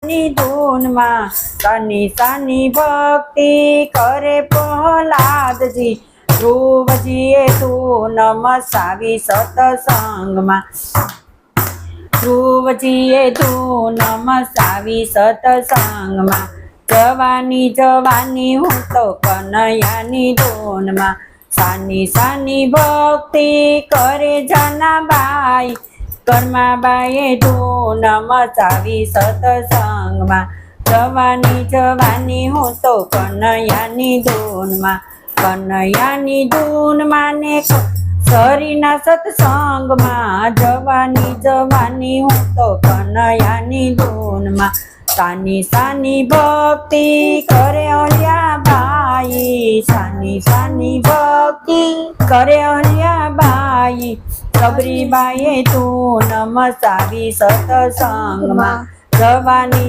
ની ધૂનમાં સાની સાની ભક્તિ કરે પ્રહલાદજી ધ્રુવજીએ ધૂન મસાવી સતસંગમાં ધ્રુવજીએ ધૂન મસાવી સતસંગમાં જવાની જવાની હું તો કનૈયાની ધૂનમાં સાની સાની ભક્તિ કરે જનાબાઈ કર્માબાઈએ ધૂન મચાવી સતસંગમાં જવાની જવાની હું તો કનૈયાની ધૂનમાં કનૈયાની ધૂનમાં ને સરીના સત્સંગમાં જવાની જવાની હું તો કનૈયાની ધૂનમાં સાની સાની ભક્તિ કરે અહલ્યાબાઈ સાની સાની ભક્તિ કરે અહલ્યાબાઈ સબરીબાઈએ ધૂન મચાવી સતસંગમાં જવાની